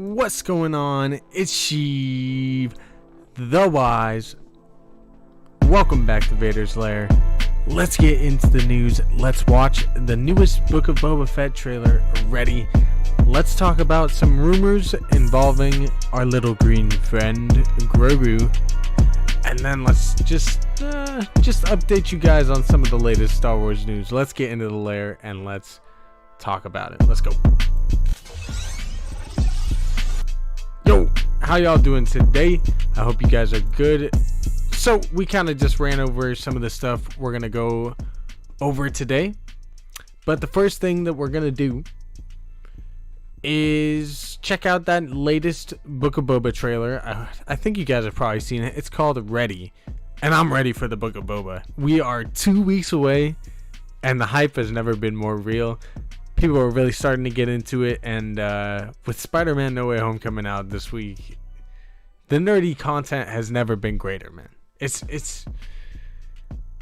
What's going on? It's Sheev, the Wise. Welcome back to Vader's Lair. Let's get into the news. Let's watch the newest Book of Boba Fett trailer. Ready? Let's talk about some rumors involving our little green friend Grogu, and then let's just update you guys on some of the latest Star Wars news. Let's get into the lair and let's talk about it. Let's go. Yo, how y'all doing today? I hope you guys are good. So we kind of just ran over some of the stuff we're gonna go over today, but the first thing that we're gonna do is check out that latest Book of Boba trailer. I think you guys have probably seen it. It's called Ready, and I'm ready for the Book of Boba. We are 2 weeks away, and the hype has never been more real. People are really starting to get into it, and with Spider-Man No Way Home coming out this week, the nerdy content has never been greater, man. It's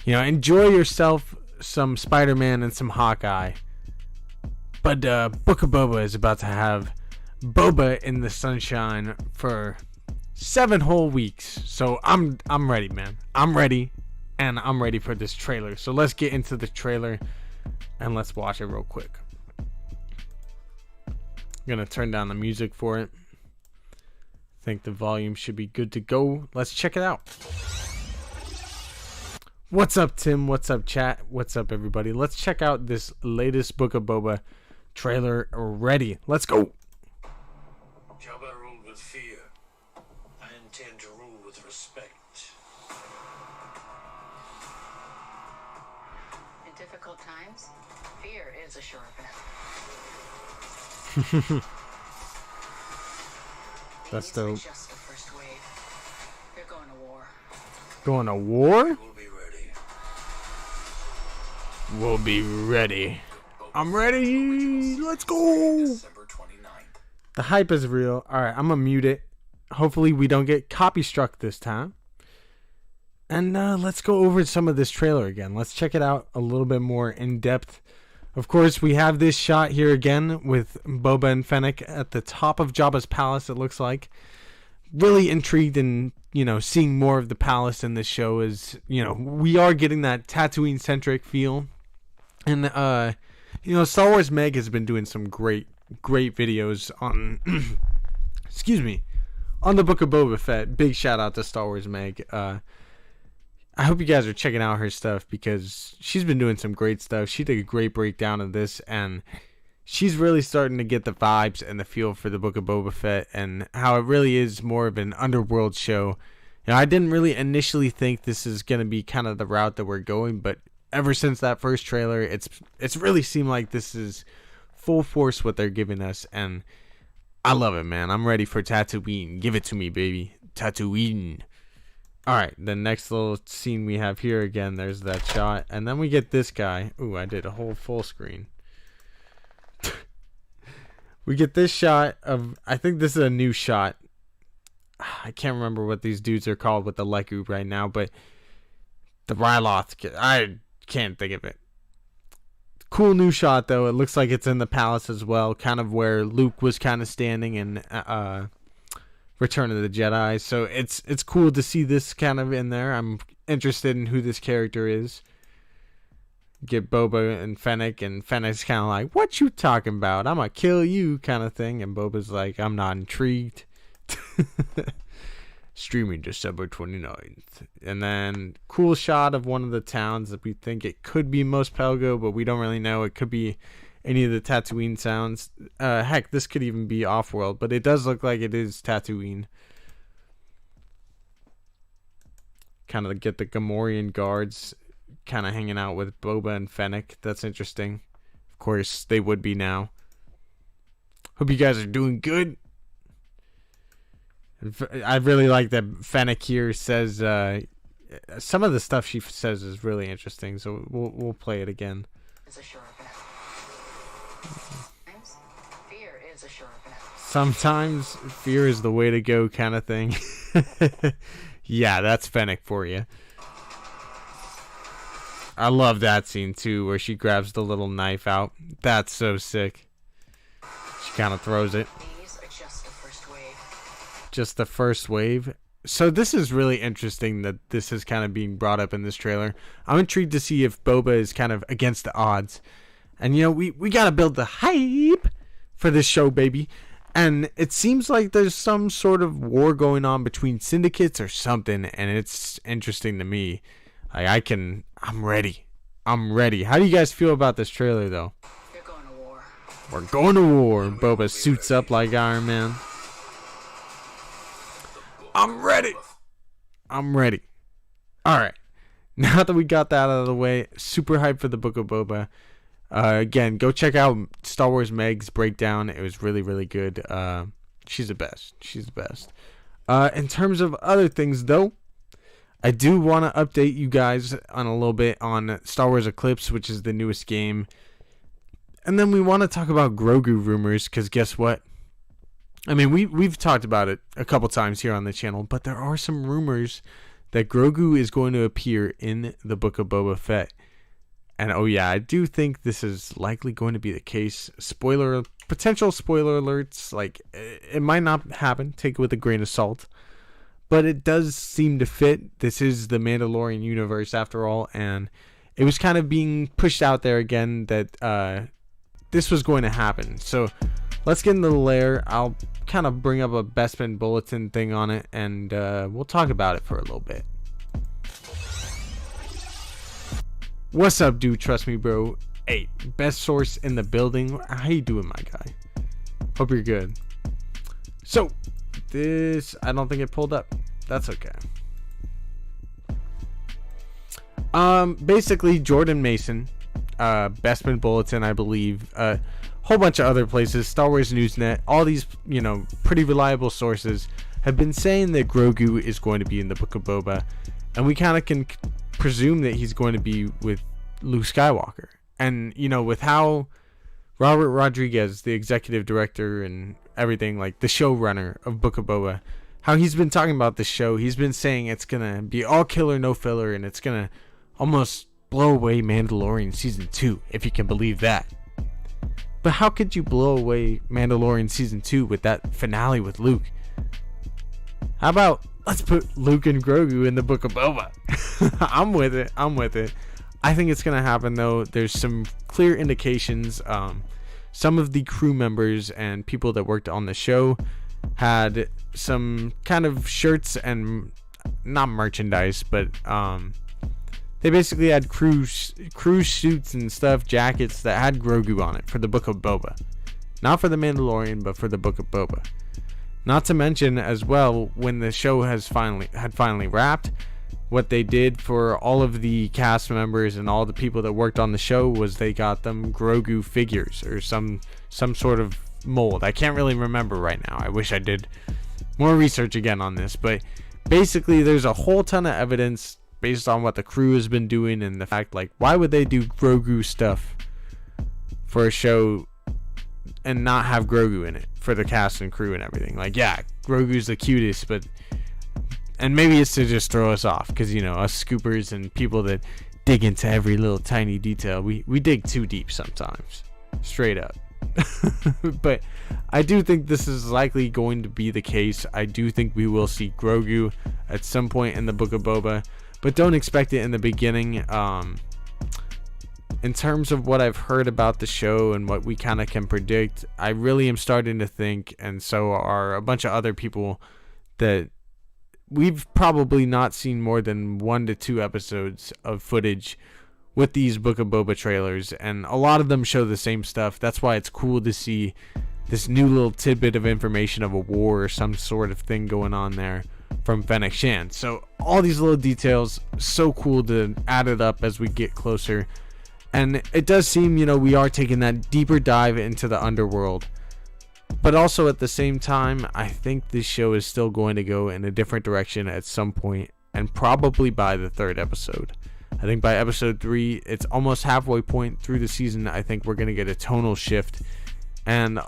you know, enjoy yourself some Spider-Man and some Hawkeye, but Book of Boba is about to have Boba in the sunshine for 7 whole weeks. So I'm ready, man. I'm ready, and I'm ready for this trailer. So let's get into the trailer and let's watch it real quick. I'm gonna turn down the music for it. I think the volume should be good to go. Let's check it out. What's up, Tim? What's up, chat? What's up, everybody? Let's check out this latest Book of Boba trailer. Ready? Let's go. Jabba ruled with fear. I intend to rule with respect. In difficult times, fear is a sure bet. That's dope. Just the first wave. They're going to war. Going to war? We'll be ready. We'll be ready. I'm ready. Let's go. December 29th. The hype is real. Alright, I'm gonna mute it. Hopefully we don't get copy struck this time. And let's go over some of this trailer again. Let's check it out a little bit more in depth. Of course, we have this shot here again with Boba and Fennec at the top of Jabba's palace, it looks like. Really intrigued in, you know, seeing more of the palace in this show. Is, you know, we are getting that Tatooine-centric feel. And, you know, Star Wars Meg has been doing some great videos on, excuse me, on the Book of Boba Fett. Big shout out to Star Wars Meg. I hope you guys are checking out her stuff because she's been doing some great stuff. She did a great breakdown of this, and she's really starting to get the vibes and the feel for the Book of Boba Fett and how it really is more of an underworld show. You know, I didn't really initially think this is going to be kind of the route that we're going, but ever since that first trailer, it's really seemed like this is full force what they're giving us, and I love it, man. I'm ready for Tatooine. Give it to me, baby. Tatooine. Alright, the next little scene we have here again, there's that shot, and then we get this guy. Ooh, I did a whole full screen. We get this shot of, I think this is a new shot. I can't remember what these dudes are called with the Leku right now, but the Ryloth, I can't think of it. Cool new shot though. It looks like it's in the palace as well, kind of where Luke was kind of standing in Return of the Jedi. So it's cool to see this kind of in there. I'm interested in who this character is. Get Boba and Fennec's kind of like, what you talking about? I'm gonna kill you kind of thing. And Boba's like, I'm not intrigued. Streaming December 29th. And then cool shot of one of the towns that we think it could be Mos Pelgo, but we don't really know. It could be any of the Tatooine sounds. Heck, this could even be off-world, but it does look like it is Tatooine. Kind of get the Gamorrean guards kind of hanging out with Boba and Fennec. That's interesting. Of course, they would be now. Hope you guys are doing good. I really like that Fennec here says some of the stuff she says is really interesting, so we'll play it again. It's a sure bet. Fear is a sure bet. Sometimes fear is the way to go kind of thing. Yeah, that's Fennec for you. I love that scene too, where she grabs the little knife out. That's so sick. She kind of throws it. These are just the first just the first wave. So this is really interesting that this is kind of being brought up in this trailer. I'm intrigued to see if Boba is kind of against the odds. And, you know, we got to build the hype for this show, baby. And it seems like there's some sort of war going on between syndicates or something. And it's interesting to me. I'm ready. I'm ready. How do you guys feel about this trailer, though? They're going to war. We're going to war. Boba suits up like Iron Man. I'm ready. I'm ready. All right. Now that we got that out of the way, super hyped for the Book of Boba. Again, go check out Star Wars Meg's breakdown. It was really, really good. She's the best. She's the best. In terms of other things, though, I do want to update you guys on a little bit on Star Wars Eclipse, which is the newest game. And then we want to talk about Grogu rumors, because guess what? I mean, we've talked about it a couple times here on the channel, but there are some rumors that Grogu is going to appear in the Book of Boba Fett. And oh yeah, I do think this is likely going to be the case. Potential spoiler alerts, like it might not happen, take it with a grain of salt. But it does seem to fit. This is the Mandalorian universe after all, and it was kind of being pushed out there again that this was going to happen. So let's get into the lair. I'll kind of bring up a Bespin bulletin thing on it, and we'll talk about it for a little bit. What's up, dude? Trust me, bro. Hey, best source in the building. How you doing, my guy? Hope you're good. So, this, I don't think it pulled up. That's okay. Basically, Jordan Mason, Bespin Bulletin, I believe, a whole bunch of other places, Star Wars Newsnet, all these, you know, pretty reliable sources have been saying that Grogu is going to be in the Book of Boba, and we kind of can presume that he's going to be with Luke Skywalker. And, you know, with how Robert Rodriguez, the executive director and everything, like the showrunner of Book of Boba, how he's been talking about the show, he's been saying it's gonna be all killer, no filler, and it's gonna almost blow away Mandalorian Season 2, if you can believe that. But how could you blow away Mandalorian Season 2 with that finale with Luke? How about let's put Luke and Grogu in the Book of Boba? I'm with it. I'm with it. I think it's going to happen, though. There's some clear indications. Some of the crew members and people that worked on the show had some kind of shirts and not merchandise, but they basically had crew suits and stuff, jackets that had Grogu on it for the Book of Boba. Not for the Mandalorian, but for the Book of Boba. Not to mention, as well, when the show had finally wrapped, what they did for all of the cast members and all the people that worked on the show was they got them Grogu figures or some sort of mold. I can't really remember right now. I wish I did more research again on this, but basically there's a whole ton of evidence based on what the crew has been doing and the fact, like, why would they do Grogu stuff for a show and not have Grogu in it for the cast and crew and everything? Like, yeah, Grogu's the cutest, but, and maybe it's to just throw us off, because, you know, us scoopers and people that dig into every little tiny detail, we dig too deep sometimes, straight up. But I do think this is likely going to be the case. I do think we will see Grogu at some point in the Book of Boba, but don't expect it in the beginning. In terms of what I've heard about the show and what we kind of can predict, I really am starting to think, and so are a bunch of other people, that we've probably not seen more than 1 to 2 episodes of footage with these Book of Boba trailers, and a lot of them show the same stuff. That's why it's cool to see this new little tidbit of information of a war or some sort of thing going on there from Fennec Shan. So all these little details, so cool to add it up as we get closer. And it does seem, you know, we are taking that deeper dive into the underworld. But also at the same time, I think this show is still going to go in a different direction at some point, and probably by the 3rd episode. I think by episode 3, it's almost halfway point through the season. I think we're going to get a tonal shift, and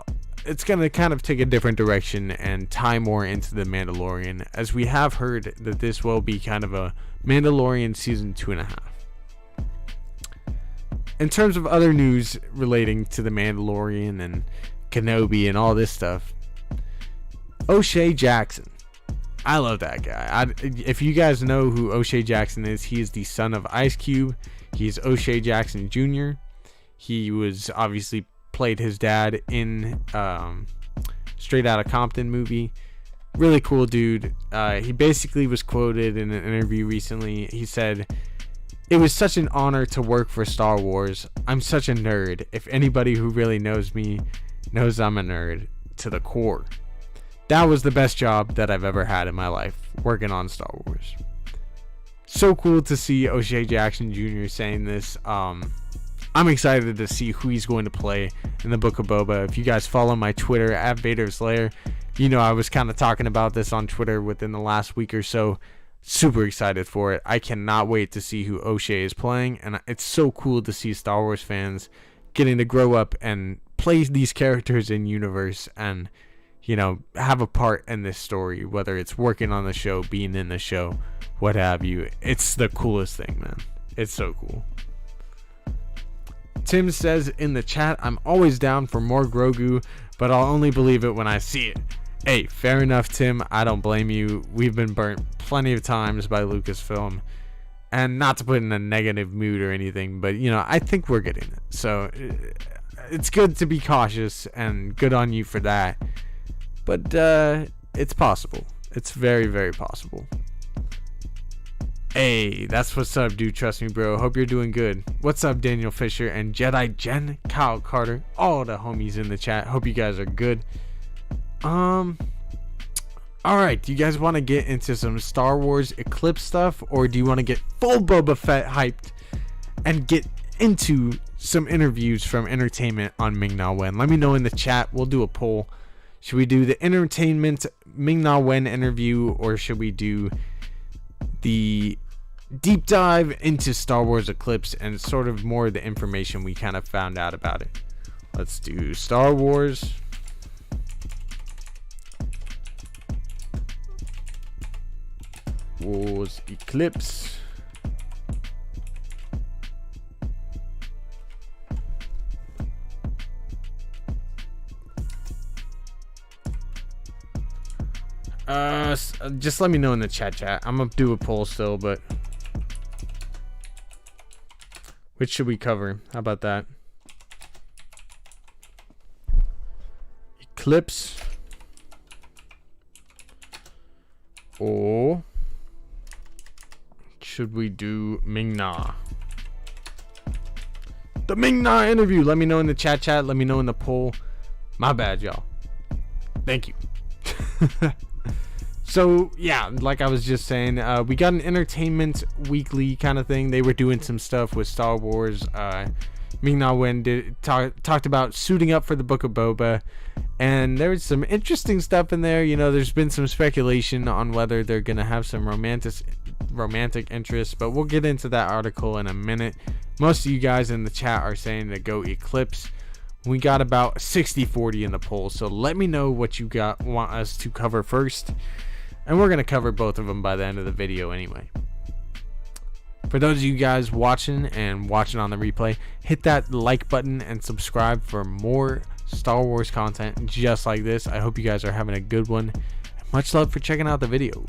it's going to kind of take a different direction and tie more into the Mandalorian, as we have heard that this will be kind of a Mandalorian season 2.5. In terms of other news relating to the Mandalorian and Kenobi and all this stuff, O'Shea Jackson, I love that guy. If you guys know who O'Shea Jackson is, he is the son of Ice Cube. He's O'Shea Jackson Jr. He was obviously played his dad in Straight Outta Compton movie. Really cool dude. He basically was quoted in an interview recently. He said, "It was such an honor to work for Star Wars. I'm such a nerd. If anybody who really knows me knows I'm a nerd to the core. That was the best job that I've ever had in my life, working on Star Wars." So cool to see O'Shea Jackson Jr. saying this. I'm excited to see who he's going to play in the Book of Boba. If you guys follow my Twitter at Vader's Lair, you know I was kind of talking about this on Twitter within the last week or so. Super excited for it. I cannot wait to see who O'Shea is playing, and it's so cool to see Star Wars fans getting to grow up and play these characters in universe and, you know, have a part in this story, whether it's working on the show, being in the show, what have you. It's the coolest thing, man. It's so cool. Tim says in the chat, "I'm always down for more Grogu, but I'll only believe it when I see it." Hey, fair enough, Tim. I don't blame you. We've been burnt plenty of times by Lucasfilm. And not to put in a negative mood or anything, but, you know, I think we're getting it. So, it's good to be cautious, and good on you for that. But, it's possible. It's very, very possible. Hey, that's what's up, dude. Trust me, bro. Hope you're doing good. What's up, Daniel Fisher and Jedi Jen, Kyle Carter, all the homies in the chat. Hope you guys are good. Alright, do you guys want to get into some Star Wars Eclipse stuff, or do you want to get full Boba Fett hyped and get into some interviews from entertainment on Ming-Na Wen? Let me know in the chat. We'll do a poll. Should we do the entertainment Ming-Na Wen interview, or should we do the deep dive into Star Wars Eclipse and sort of more of the information we kind of found out about it? Let's do Star Wars Eclipse. Just let me know in the chat. I'm gonna do a poll still, but which should we cover? How about that? Eclipse or should we do Ming-Na? The Ming-Na interview. Let me know in the chat. Let me know in the poll. My bad, y'all. Thank you. So, yeah, like I was just saying, we got an entertainment weekly kind of thing. They were doing some stuff with Star Wars. Ming-Na Wen talked about suiting up for the Book of Boba. And there's some interesting stuff in there. You know, there's been some speculation on whether they're going to have some romantic interest. But we'll get into that article in a minute. Most of you guys in the chat are saying to go Eclipse. We got about 60-40 in the poll. So let me know what you want us to cover first. And we're going to cover both of them by the end of the video anyway. For those of you guys watching and watching on the replay, hit that like button and subscribe for more Star Wars content just like this. I hope you guys are having a good one. Much love for checking out the video.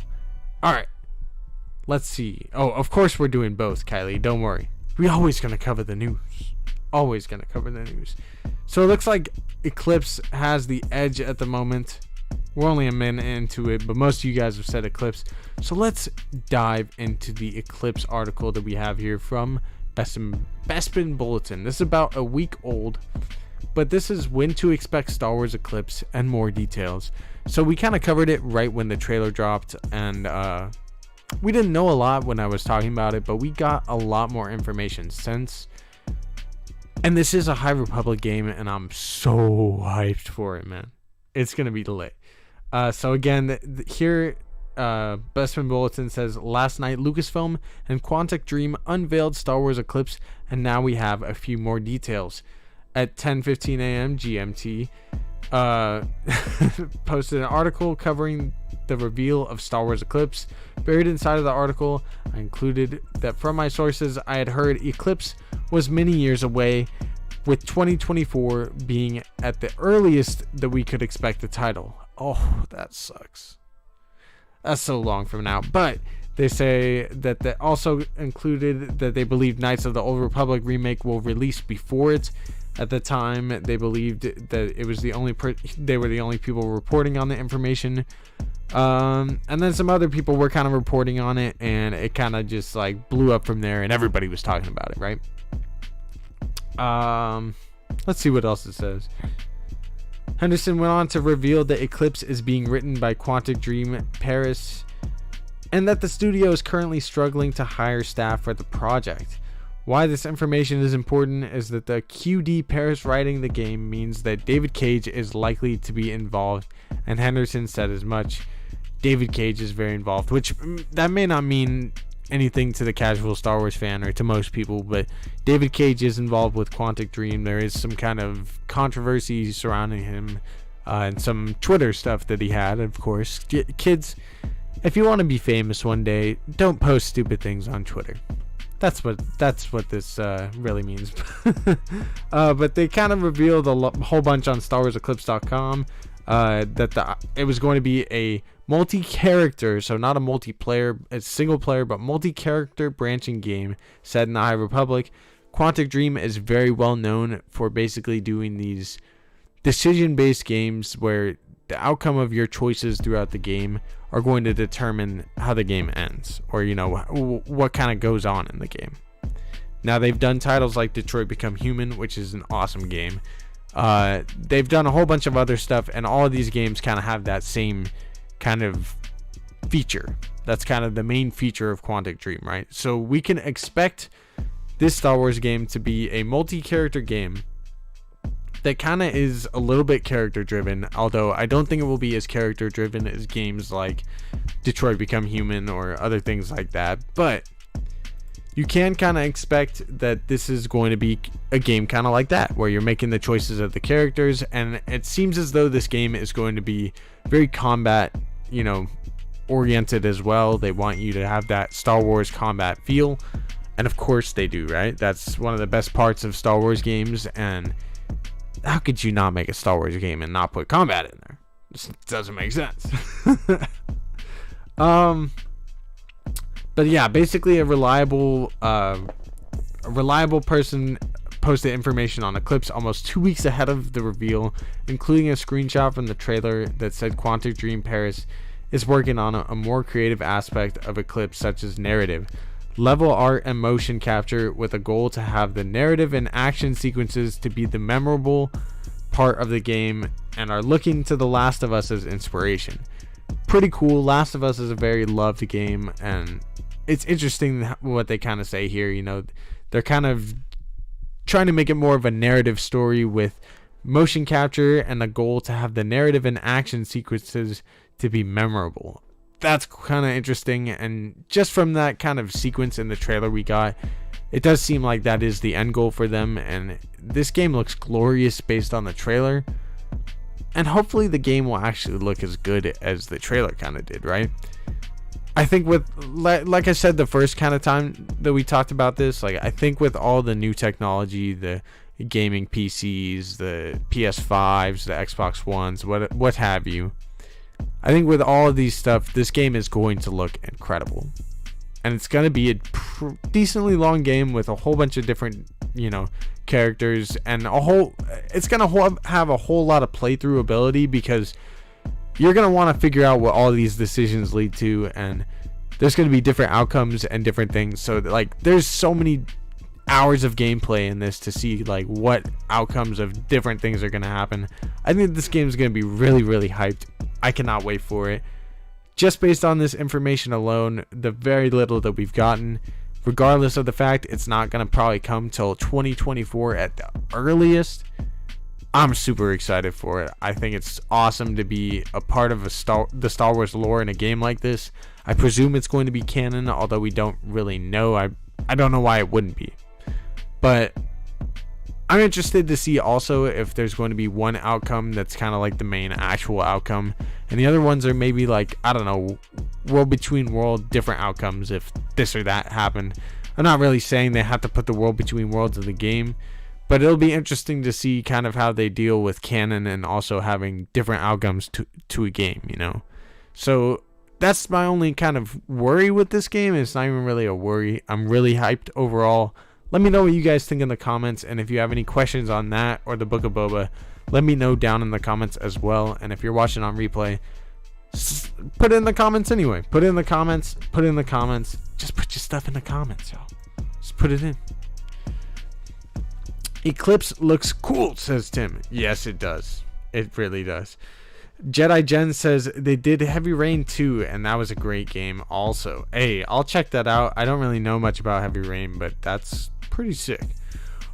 Alright, let's see. Oh, of course we're doing both, Kylie. Don't worry. We're always going to cover the news. Always going to cover the news. So it looks like Eclipse has the edge at the moment. We're only a minute into it, but most of you guys have said Eclipse. So let's dive into the Eclipse article that we have here from Bespin Bulletin. This is about a week old, but this is when to expect Star Wars Eclipse and more details. So we kind of covered it right when the trailer dropped, and we didn't know a lot when I was talking about it, but we got a lot more information since. And this is a High Republic game, and I'm so hyped for it, man. It's going to be lit. So again, here, Bestman Bulletin says, last night Lucasfilm and Quantic Dream unveiled Star Wars Eclipse, and now we have a few more details. At 10:15 a.m. GMT, posted an article covering the reveal of Star Wars Eclipse. Buried inside of the article, I included that from my sources, I had heard Eclipse was many years away, with 2024 being at the earliest that we could expect the title. Oh, that sucks. That's so long from now. But they say that they also included that they believe Knights of the Old Republic remake will release before it. At the time, they believed that it was they were the only people reporting on the information. And then some other people were kind of reporting on it, and it kind of just like blew up from there, and everybody was talking about it, right? Let's see what else it says. Henderson went on to reveal that Eclipse is being written by Quantic Dream Paris, and that the studio is currently struggling to hire staff for the project. Why this information is important is that the QD Paris writing the game means that David Cage is likely to be involved, and Henderson said as much. David Cage is very involved, which that may not mean anything to the casual Star Wars fan or to most people, but David Cage is involved with Quantic Dream. There is some kind of controversy surrounding him and some Twitter stuff that he had, of course. Kids, if you want to be famous one day, don't post stupid things on Twitter. That's what this really means. But they kind of revealed a whole bunch on StarWarsEclipse.com that it was going to be a multi-character, so not a multiplayer, it's single player, but multi-character branching game set in the High Republic. Quantic Dream is very well known for basically doing these decision-based games where the outcome of your choices throughout the game are going to determine how the game ends, or what kind of goes on in the game. Now, they've done titles like Detroit Become Human, which is an awesome game. They've done a whole bunch of other stuff, and all of these games kind of have that same kind of feature. That's kind of the main feature of Quantic Dream, right? So we can expect this Star Wars game to be a multi-character game that kind of is a little bit character driven, although I don't think it will be as character driven as games like Detroit Become Human or other things like that. But you can kind of expect that this is going to be a game kind of like that, where you're making the choices of the characters, and it seems as though this game is going to be very combat, oriented as well. They want you to have that Star Wars combat feel, and of course they do, right? That's one of the best parts of Star Wars games, and how could you not make a Star Wars game and not put combat in there? This doesn't make sense. But yeah, basically a reliable person posted information on Eclipse almost 2 weeks ahead of the reveal, including a screenshot from the trailer that said Quantic Dream Paris is working on a more creative aspect of Eclipse, such as narrative, level art, and motion capture, with a goal to have the narrative and action sequences to be the memorable part of the game, and are looking to The Last of Us as inspiration. Pretty cool. Last of Us is a very loved game, and it's interesting what they kind of say here. They're kind of trying to make it more of a narrative story with motion capture and a goal to have the narrative and action sequences to be memorable. That's kind of interesting, and just from that kind of sequence in the trailer we got, it does seem like that is the end goal for them, and this game looks glorious based on the trailer, and hopefully the game will actually look as good as the trailer kind of did, right? I think with, like I said the first kind of time that we talked about this, I think with all the new technology, the gaming PCs, the PS5s, the Xbox Ones, what have you, I think with all of these stuff, this game is going to look incredible. And it's going to be a decently long game with a whole bunch of different, characters, and it's going to have a whole lot of playthrough ability, because you're going to want to figure out what all these decisions lead to, and there's going to be different outcomes and different things. So there's so many hours of gameplay in this to see what outcomes of different things are going to happen. I think this game is going to be really, really hyped. I cannot wait for it. Just based on this information alone, the very little that we've gotten, regardless of the fact it's not going to probably come till 2024 at the earliest, I'm super excited for it. I think it's awesome to be a part of the Star Wars lore in a game like this. I presume it's going to be canon, although we don't really know. I don't know why it wouldn't be. But I'm interested to see also if there's going to be one outcome that's kind of like the main actual outcome, and the other ones are maybe world between world different outcomes if this or that happened. I'm not really saying they have to put the world between worlds in the game, but it'll be interesting to see kind of how they deal with canon and also having different outcomes to a game, So that's my only kind of worry with this game. It's not even really a worry. I'm really hyped overall. Let me know what you guys think in the comments, and if you have any questions on that or the Book of Boba, let me know down in the comments as well. And if you're watching on replay, put it in the comments anyway. Put it in the comments. Put it in the comments. Just put your stuff in the comments, y'all. Just put it in. Eclipse looks cool, says Tim. Yes, it does. It really does. Jedi Jen says they did Heavy Rain 2, and that was a great game also. Hey, I'll check that out. I don't really know much about Heavy Rain, but that's pretty sick.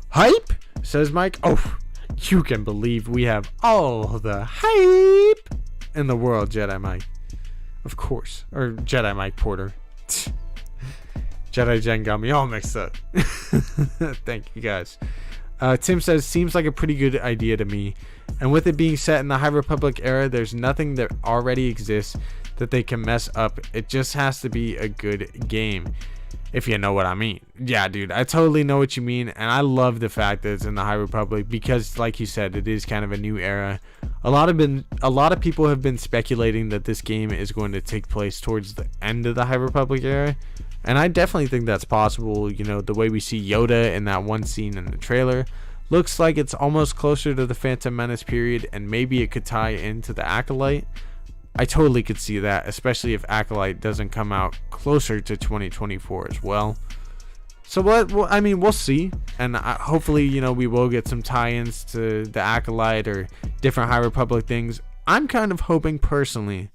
Hype, says Mike. Oh, you can believe we have all the hype in the world, Jedi Mike. Of course. Or Jedi Mike Porter. Jedi Jen got me all mixed up. Thank you guys. Tim says, seems like a pretty good idea to me. And with it being set in the High Republic era, there's nothing that already exists that they can mess up. It just has to be a good game, if you know what I mean. Yeah, dude, I totally know what you mean. And I love the fact that it's in the High Republic because, like you said, it is kind of a new era. A lot of people have been speculating that this game is going to take place towards the end of the High Republic era. And I definitely think that's possible. You know, the way we see Yoda in that one scene in the trailer looks like it's almost closer to the Phantom Menace period, and maybe it could tie into the Acolyte. I totally could see that, especially if Acolyte doesn't come out closer to 2024 as well. So we'll see, and hopefully, you know, we will get some tie-ins to the Acolyte or different High Republic things. I'm kind of hoping personally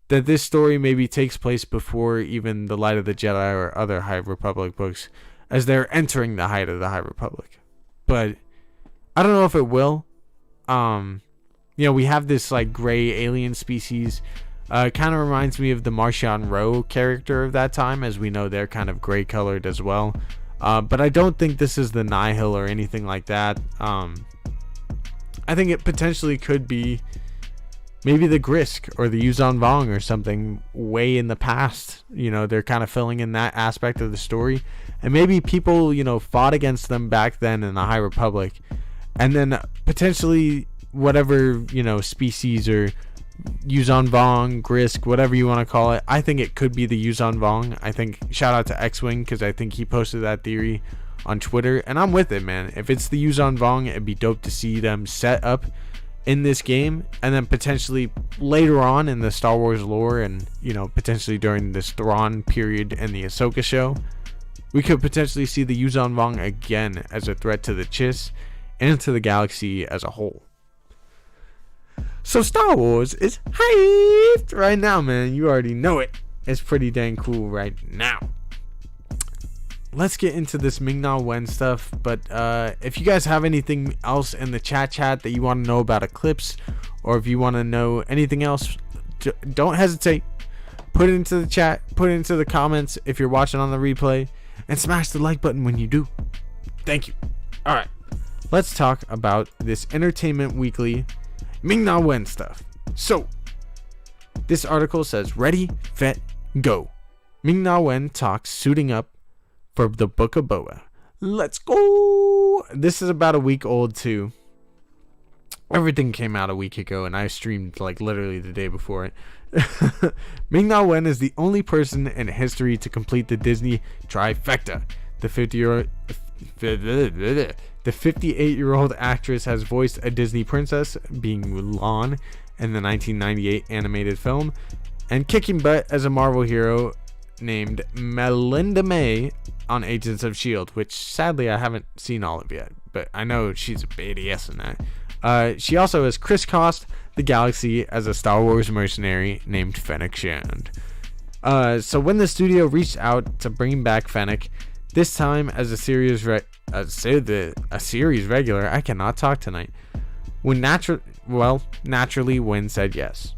that this story maybe takes place before even the Light of the Jedi or other High Republic books, as they're entering the height of the High Republic. But I don't know if it will. You know, we have this like gray alien species. Kind of reminds me of the Martian Rowe character of that time, as we know they're kind of gray colored as well. But I don't think this is the Nihil or anything like that. I think it potentially could be maybe the Grisk or the Yuzan Vong or something way in the past. You know, they're kind of filling in that aspect of the story. And maybe people, you know, fought against them back then in the High Republic. And then potentially whatever, you know, species or Yuzan Vong, Grisk, whatever you want to call it. I think it could be the Yuzan Vong. I think, shout out to X-Wing, because I think he posted that theory on Twitter. And I'm with it, man. If it's the Yuzan Vong, it'd be dope to see them set up in this game, and then potentially later on in the Star Wars lore, and, you know, potentially during this Thrawn period in the Ahsoka show, we could potentially see the Yuzan Vong again as a threat to the Chiss and to the galaxy as a whole. So Star Wars is hyped right now, man. You already know it. It's pretty dang cool right now. Let's get into this Ming-Na Wen stuff. But if you guys have anything else in the chat that you want to know about Eclipse, or if you want to know anything else, don't hesitate. Put it into the chat. Put it into the comments if you're watching on the replay. And smash the like button when you do. Thank you. Alright. Let's talk about this Entertainment Weekly Ming-Na Wen stuff. So, this article says, ready, fet, go. Ming-Na Wen talks suiting up for the Book of Boba. Let's go. This is about a week old too. Everything came out a week ago, and I streamed like literally the day before it. Ming-Na Wen is the only person in history to complete the Disney trifecta. The 58-year-old actress has voiced a Disney princess, being Mulan, in the 1998 animated film, and kicking butt as a Marvel hero named Melinda May on Agents of S.H.I.E.L.D., which sadly I haven't seen all of yet, but I know she's a badass in that. She also has crisscrossed the galaxy as a Star Wars mercenary named Fennec Shand. So when the studio reached out to bring back Fennec, this time as a series regular, I cannot talk tonight. Naturally, Wynn said yes.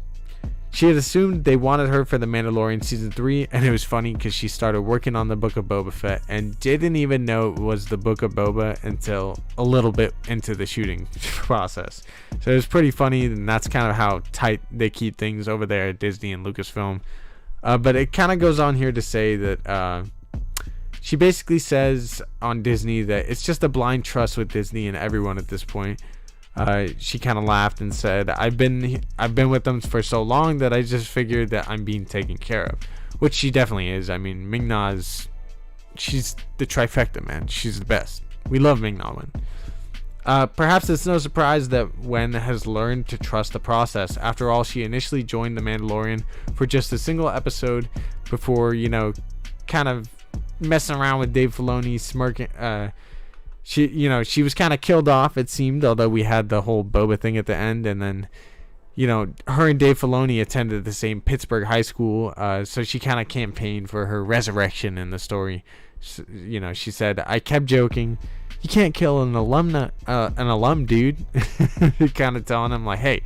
She had assumed they wanted her for The Mandalorian Season 3, and it was funny because she started working on the Book of Boba Fett and didn't even know it was the Book of Boba until a little bit into the shooting process. So it was pretty funny, and that's kind of how tight they keep things over there at Disney and Lucasfilm. But it kind of goes on here to say that she basically says on Disney that it's just a blind trust with Disney and everyone at this point. She kind of laughed and said, I've been with them for so long that I just figured that I'm being taken care of," which she definitely is. I mean, Ming-Na she's the trifecta, man. She's the best. We love Ming-Na Wen. Perhaps it's no surprise that Wen has learned to trust the process. After all, she initially joined The Mandalorian for just a single episode before, kind of messing around with Dave Filoni, smirking. She was kind of killed off, it seemed, although we had the whole Boba thing at the end. And then, her and Dave Filoni attended the same Pittsburgh high school, so she kind of campaigned for her resurrection in the story. She said, "I kept joking, you can't kill an alum, dude." Kind of telling him, like, "Hey,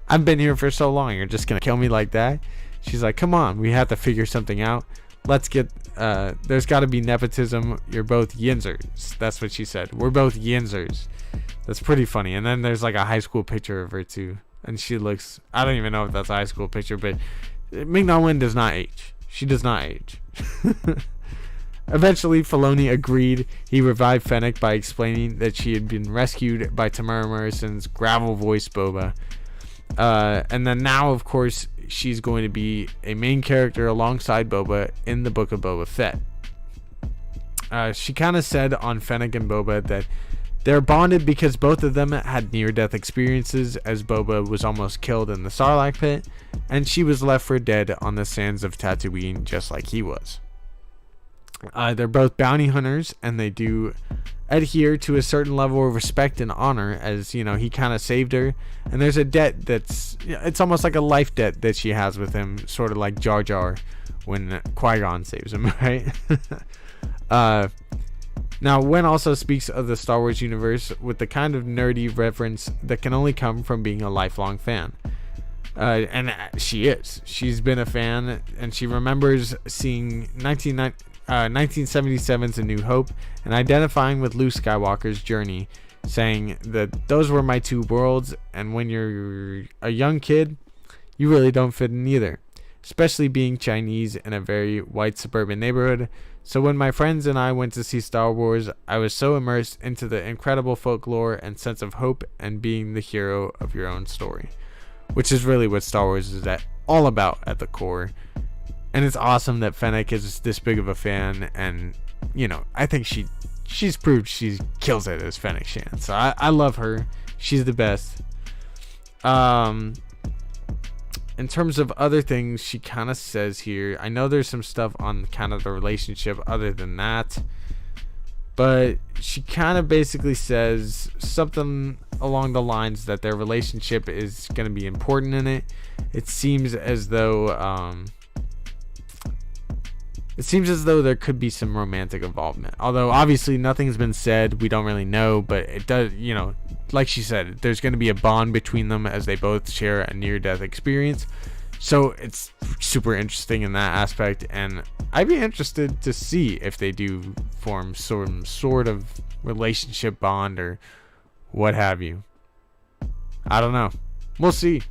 I've been here for so long, you're just going to kill me like that?" She's like, "Come on, we have to figure something out. Let's get, there's got to be nepotism. You're both yinzers." That's what she said. "We're both yinzers." That's pretty funny. And then there's like a high school picture of her too. And she looks, I don't even know if that's a high school picture, but Ming-Na Wen does not age. She does not age. Eventually, Filoni agreed. He revived Fennec by explaining that she had been rescued by Tamara Morrison's gravel-voiced Boba. And then now, of course, she's going to be a main character alongside Boba in the Book of Boba Fett. She kind of said on Fennec and Boba that they're bonded because both of them had near-death experiences, as Boba was almost killed in the Sarlacc pit, and she was left for dead on the sands of Tatooine just like he was. They're both bounty hunters, and they do adhere to a certain level of respect and honor, as he kind of saved her, and there's a debt it's almost like a life debt that she has with him, sort of like Jar Jar when Qui-Gon saves him, right? Now, Wen also speaks of the Star Wars universe with the kind of nerdy reverence that can only come from being a lifelong fan. And she is. She's been a fan, and she remembers seeing 1977's A New Hope and identifying with Luke Skywalker's journey, saying that those were my two worlds, and when you're a young kid, you really don't fit in either, especially being Chinese in a very white suburban neighborhood. So when my friends and I went to see Star Wars, I was so immersed into the incredible folklore and sense of hope and being the hero of your own story, which is really what Star Wars is all about at the core. And it's awesome that Fennec is this big of a fan, and I think she's proved she kills it as Fennec Shan. So I love her. She's the best. In terms of other things she kind of says here, I know there's some stuff on kind of the relationship other than that, but she kind of basically says something along the lines that their relationship is going to be important in it. It seems as though there could be some romantic involvement. Although obviously nothing's been said, we don't really know, but it does, like she said, there's going to be a bond between them as they both share a near-death experience. So it's super interesting in that aspect, and I'd be interested to see if they do form some sort of relationship bond or what have you. I don't know. We'll see.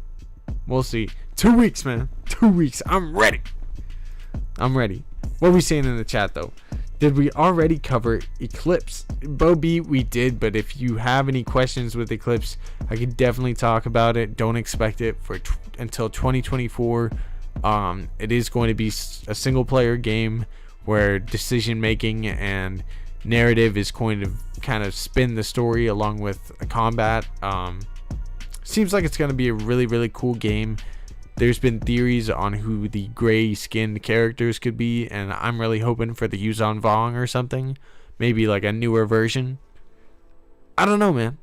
2 weeks, man. 2 weeks. I'm ready. What are we saying in the chat, though? Did we already cover Eclipse? Bo B, we did, but if you have any questions with Eclipse, I could definitely talk about it. Don't expect it until 2024. It is going to be a single-player game where decision-making and narrative is going to kind of spin the story along with combat. Seems like it's going to be a really, really cool game. There's been theories on who the gray-skinned characters could be, and I'm really hoping for the Yuzhan Vong or something. Maybe like a newer version. I don't know, man.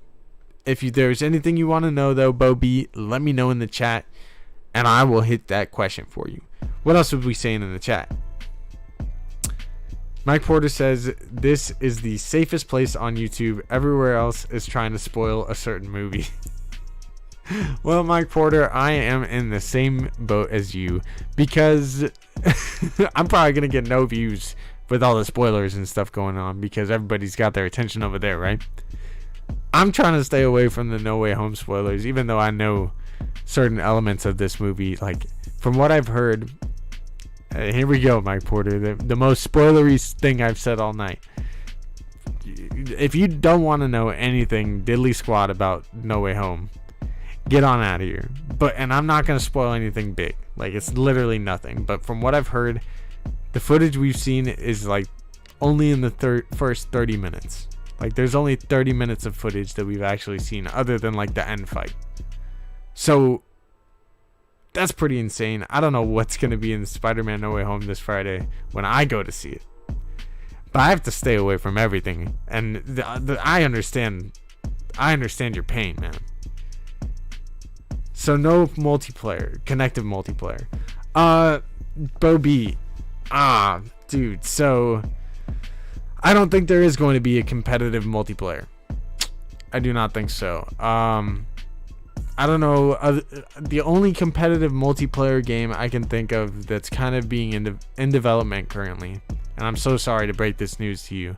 If there's anything you want to know, though, Bo B, let me know in the chat, and I will hit that question for you. What else would we saying in the chat? Mike Porter says, this is the safest place on YouTube. Everywhere else is trying to spoil a certain movie. Well, Mike Porter, I am in the same boat as you, because I'm probably going to get no views with all the spoilers and stuff going on, because everybody's got their attention over there, right? I'm trying to stay away from the No Way Home spoilers, even though I know certain elements of this movie. Like, from what I've heard, here we go, Mike Porter, the most spoilery thing I've said all night. if you don't want to know anything diddly squat about No Way Home, get on out of here. And I'm not going to spoil anything big. Like, it's literally nothing. But from what I've heard, the footage we've seen is like only in the first 30 minutes. Like, there's only 30 minutes of footage that we've actually seen other than like the end fight. So that's pretty insane. I don't know what's going to be in Spider-Man No Way Home this Friday when I go to see it. But I have to stay away from everything. And I understand your pain, man. So no multiplayer, connective multiplayer. Bo B. Dude, so I don't think there is going to be a competitive multiplayer. I do not think so. I don't know. The only competitive multiplayer game I can think of that's kind of being in development currently, and I'm so sorry to break this news to you,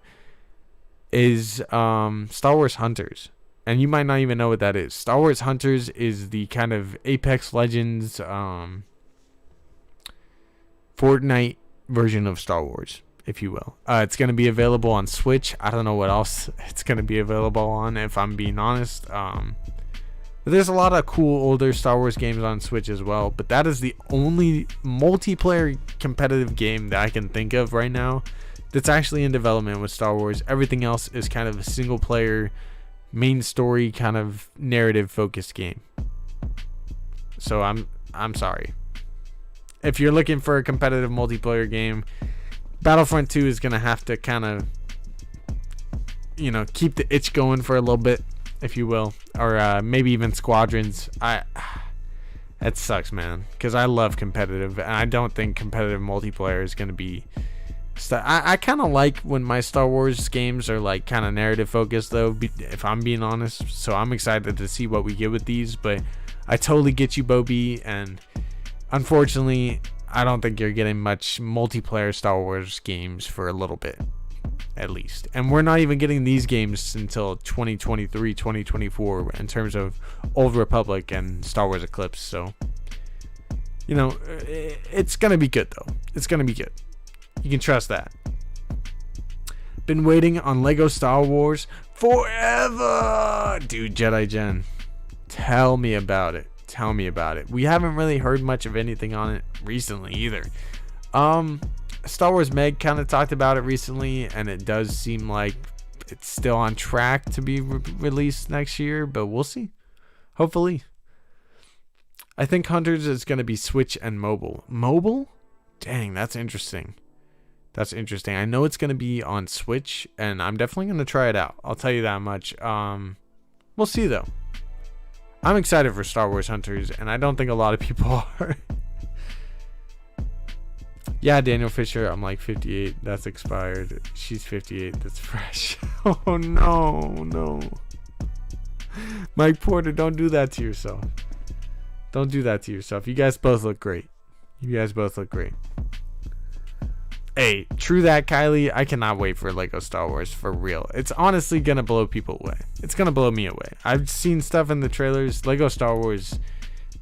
is Star Wars Hunters. And you might not even know what that is. Star Wars Hunters is the kind of Apex Legends Fortnite version of Star Wars, if you will. It's going to be available on Switch. I don't know what else it's going to be available on, if I'm being honest. But there's a lot of cool older Star Wars games on Switch as well. But that is the only multiplayer competitive game that I can think of right now that's actually in development with Star Wars. Everything else is kind of a single player, main story kind of narrative focused game. So I'm sorry. If you're looking for a competitive multiplayer game, Battlefront 2 is going to have to kind of, keep the itch going for a little bit, if you will. Or maybe even Squadrons. That sucks, man. Because I love competitive. And I don't think competitive multiplayer is going to be... I kind of like when my Star Wars games are like kind of narrative focused, though, if I'm being honest. So I'm excited to see what we get with these. But I totally get you, Bo B. And unfortunately, I don't think you're getting much multiplayer Star Wars games for a little bit, at least. And we're not even getting these games until 2023, 2024 in terms of Old Republic and Star Wars Eclipse. So, it's going to be good, though. It's going to be good. You can trust that. Been waiting on Lego Star Wars forever. Dude, Jedi Gen. Tell me about it. We haven't really heard much of anything on it recently either. Star Wars Meg kind of talked about it recently, and it does seem like it's still on track to be released next year, but we'll see. Hopefully. I think Hunters is going to be Switch and mobile. Mobile? Dang, that's interesting. I know it's going to be on Switch, and I'm definitely going to try it out. I'll tell you that much. We'll see, though. I'm excited for Star Wars Hunters, and I don't think a lot of people are. Yeah, Daniel Fisher, I'm like 58. That's expired. She's 58. That's fresh. Oh, no. Mike Porter, don't do that to yourself. You guys both look great. Hey, true that, Kylie. I cannot wait for Lego Star Wars, for real. It's honestly going to blow people away. It's going to blow me away. I've seen stuff in the trailers. Lego Star Wars,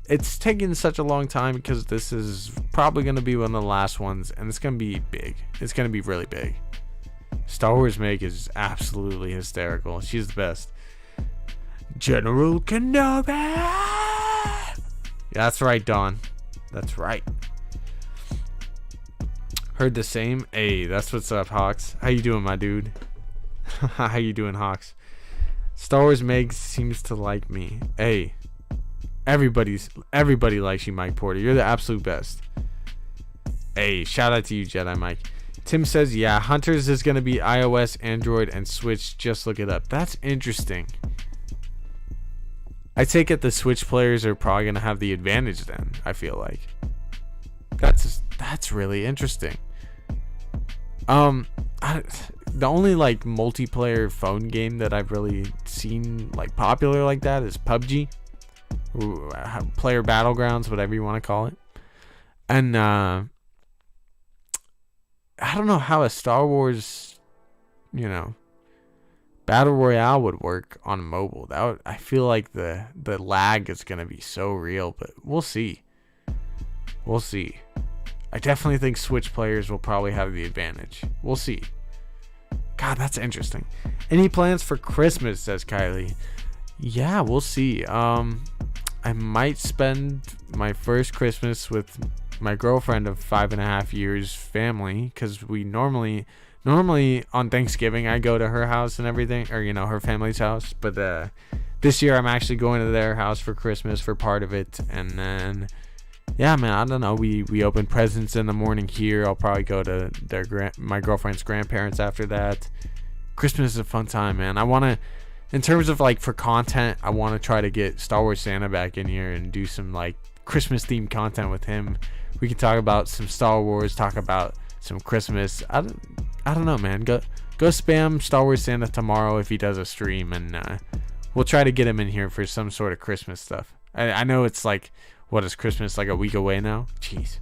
it's taking such a long time because this is probably going to be one of the last ones, and it's going to be big. It's going to be really big. Star Wars Meg is absolutely hysterical. She's the best. General Kenobi! Yeah, that's right, Dawn. That's right. Heard the same. Hey, that's what's up, Hawks. How you doing, my dude? How you doing, Hawks? Star Wars Meg seems to like me. Hey, everybody likes you, Mike Porter. You're the absolute best. Hey, shout out to you, Jedi Mike. Tim says, yeah, Hunters is going to be iOS, Android, and Switch. Just look it up. That's interesting. I take it the Switch players are probably going to have the advantage then, I feel like. That's really interesting. The only like multiplayer phone game that I've really seen like popular like that is PUBG, Player Battlegrounds, whatever you want to call it. And I don't know how a Star Wars, Battle Royale would work on mobile. I feel like the lag is gonna be so real, but we'll see. I definitely think Switch players will probably have the advantage. We'll see. God, that's interesting. Any plans for Christmas, says Kylie. Yeah, we'll see. I might spend my first Christmas with my girlfriend of 5.5 years family, because we normally on Thanksgiving I go to her house and everything, or her family's house, but this year I'm actually going to their house for Christmas for part of it. And then yeah, man, I don't know, we open presents in the morning here. I'll probably go to my girlfriend's grandparents after that. Christmas is a fun time, man. I want to, in terms of like for content, I want to try to get Star Wars Santa back in here and do some like Christmas themed content with him. We can talk about some Star Wars, talk about some Christmas. I don't know, man. Go spam Star Wars Santa tomorrow if he does a stream, and we'll try to get him in here for some sort of Christmas stuff. I know it's like, what is Christmas, like a week away now? Jeez.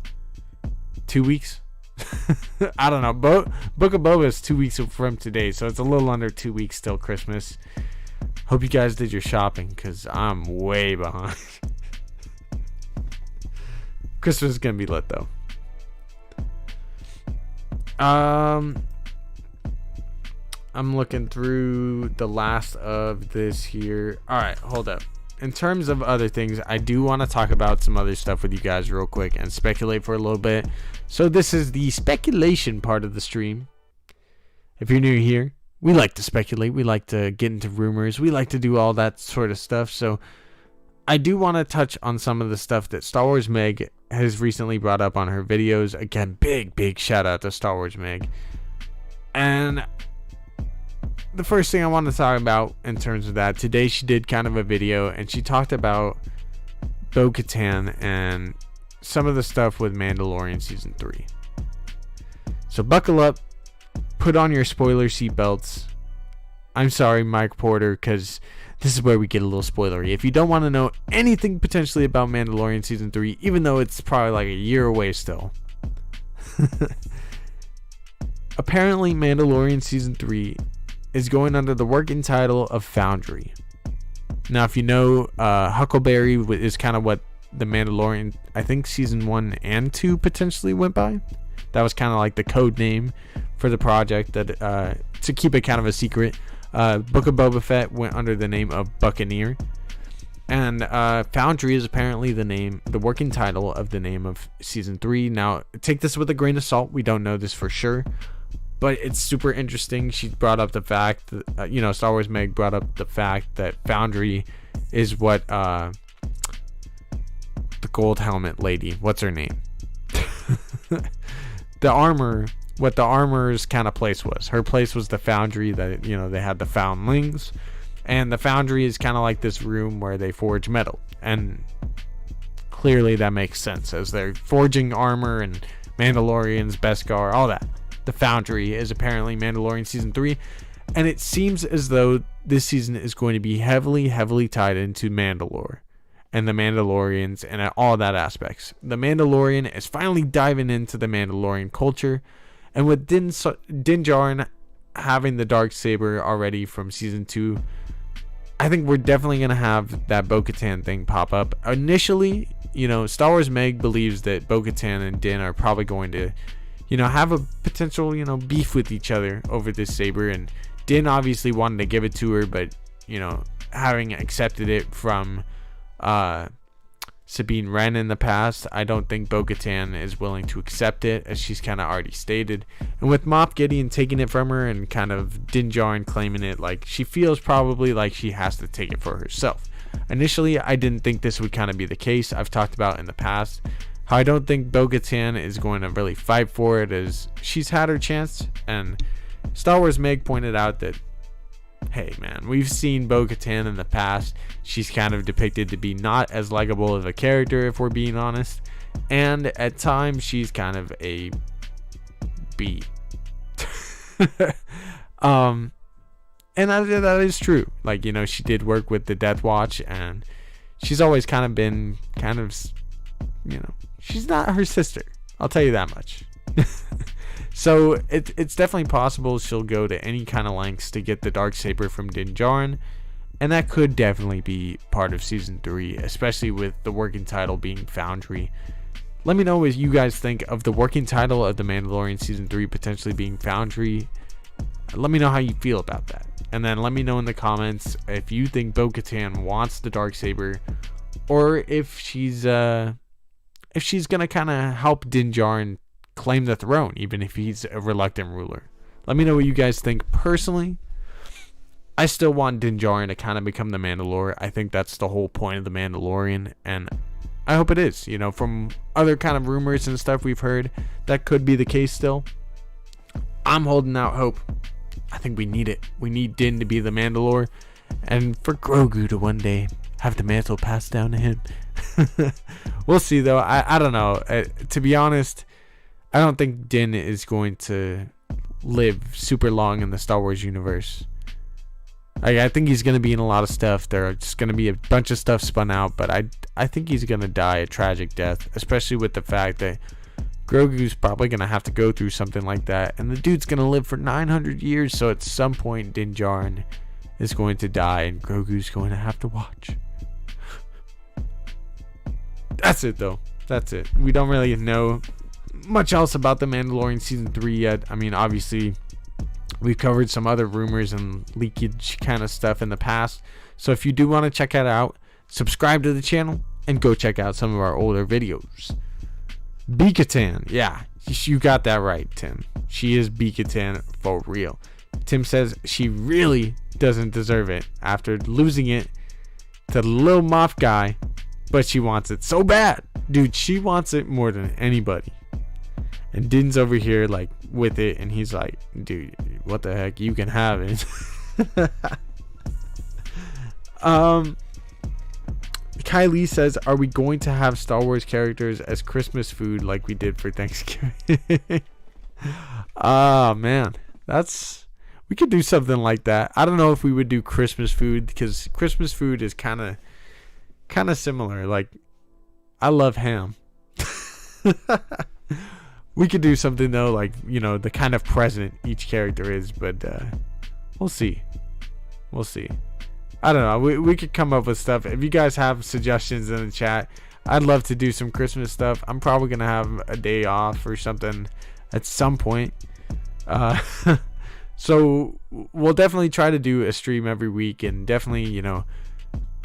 2 weeks? I don't know. Book of Boba is 2 weeks from today, so it's a little under 2 weeks till Christmas. Hope you guys did your shopping, because I'm way behind. Christmas is going to be lit, though. I'm looking through the last of this here. Alright, hold up. In terms of other things, I do want to talk about some other stuff with you guys real quick and speculate for a little bit. So this is the speculation part of the stream. If you're new here, we like to speculate. We like to get into rumors. We like to do all that sort of stuff. So I do want to touch on some of the stuff that Star Wars Meg has recently brought up on her videos. Again, big shout out to Star Wars Meg. And the first thing I want to talk about in terms of that, today she did kind of a video and she talked about Bo-Katan and some of the stuff with Mandalorian Season 3. So buckle up, put on your spoiler seatbelts. I'm sorry, Mike Porter, because this is where we get a little spoilery. If you don't want to know anything potentially about Mandalorian Season 3, even though it's probably like a year away still. Apparently Mandalorian Season 3 is going under the working title of Foundry. Now, if you know, Huckleberry is kind of what the Mandalorian, I think Season 1 and 2 potentially went by. That was kind of like the code name for the project, that to keep it kind of a secret. Book of Boba Fett went under the name of Buccaneer. And Foundry is apparently the working title of the name of Season 3. Now, take this with a grain of salt. We don't know this for sure, but it's super interesting. She brought up the fact that, Star Wars Meg brought up the fact that Foundry is what the gold helmet lady, what's her name? What the armor's kind of place was. Her place was the Foundry, that, they had the Foundlings. And the Foundry is kind of like this room where they forge metal. And clearly that makes sense, as they're forging armor and Mandalorians, Beskar, all that. The Foundry is apparently Mandalorian Season 3, and it seems as though this season is going to be heavily tied into Mandalore and the Mandalorians and all that aspects. The Mandalorian is finally diving into the Mandalorian culture, and with Din Djarin having the Darksaber already from Season 2, I think we're definitely going to have that Bo-Katan thing pop up. Initially, Star Wars Meg believes that Bo-Katan and Din are probably going to have a potential, beef with each other over this saber. And Din obviously wanted to give it to her, but, having accepted it from Sabine Wren in the past, I don't think Bo-Katan is willing to accept it, as she's kind of already stated. And with Moff Gideon taking it from her and kind of Din Djarin claiming it, like, she feels probably like she has to take it for herself. Initially, I didn't think this would kind of be the case. I've talked about in the past how I don't think Bo-Katan is going to really fight for it, as she's had her chance. And Star Wars Meg pointed out that, hey man, we've seen Bo-Katan in the past. She's kind of depicted to be not as likable of a character, if we're being honest. And at times, she's kind of a B. And that is true. Like, she did work with the Death Watch, and she's always kind of been she's not her sister. I'll tell you that much. So it's definitely possible she'll go to any kind of lengths to get the Darksaber from Din Djarin, and that could definitely be part of Season 3, especially with the working title being Foundry. Let me know what you guys think of the working title of The Mandalorian Season 3 potentially being Foundry. Let me know how you feel about that. And then let me know in the comments if you think Bo-Katan wants the Darksaber, or if she's gonna kind of help Din Djarin claim the throne, even if he's a reluctant ruler. Let me know what you guys think. Personally, I still want Din Djarin to kind of become the Mandalore. I think that's the whole point of the Mandalorian, and I hope it is. You know, from other kind of rumors and stuff we've heard, that could be the case still. I'm holding out hope. I think we need it. We need Din to be the Mandalore, and for Grogu to one day have the mantle passed down to him. We'll see, though. I don't know. To be honest, I don't think Din is going to live super long in the Star Wars universe. I think he's going to be in a lot of stuff. There's going to be a bunch of stuff spun out, but I think he's going to die a tragic death, especially with the fact that Grogu's probably going to have to go through something like that, and the dude's going to live for 900 years, so at some point Din Djarin is going to die, and Grogu's going to have to watch. That's it, though. That's it. We don't really know much else about The Mandalorian Season 3 yet. I mean, obviously, we've covered some other rumors and leakage kind of stuff in the past, so if you do want to check that out, subscribe to the channel, and go check out some of our older videos. Bo-Katan, yeah, you got that right, Tim. She is Bo-Katan for real. Tim says she really doesn't deserve it after losing it to the little Moff guy, but she wants it so bad. Dude, she wants it more than anybody. And Din's over here like with it, and he's like, dude, what the heck, you can have it. Kylie says, are we going to have Star Wars characters as Christmas food like we did for Thanksgiving? Oh man, we could do something like that. I don't know if we would do Christmas food, because Christmas food is kind of similar. Like, I love ham. We could do something though, like, you know, the kind of present each character is, but we'll see. I don't know. We could come up with stuff. If you guys have suggestions in the chat, I'd love to do some Christmas stuff. I'm probably gonna have a day off or something at some point. So we'll definitely try to do a stream every week, and definitely, you know,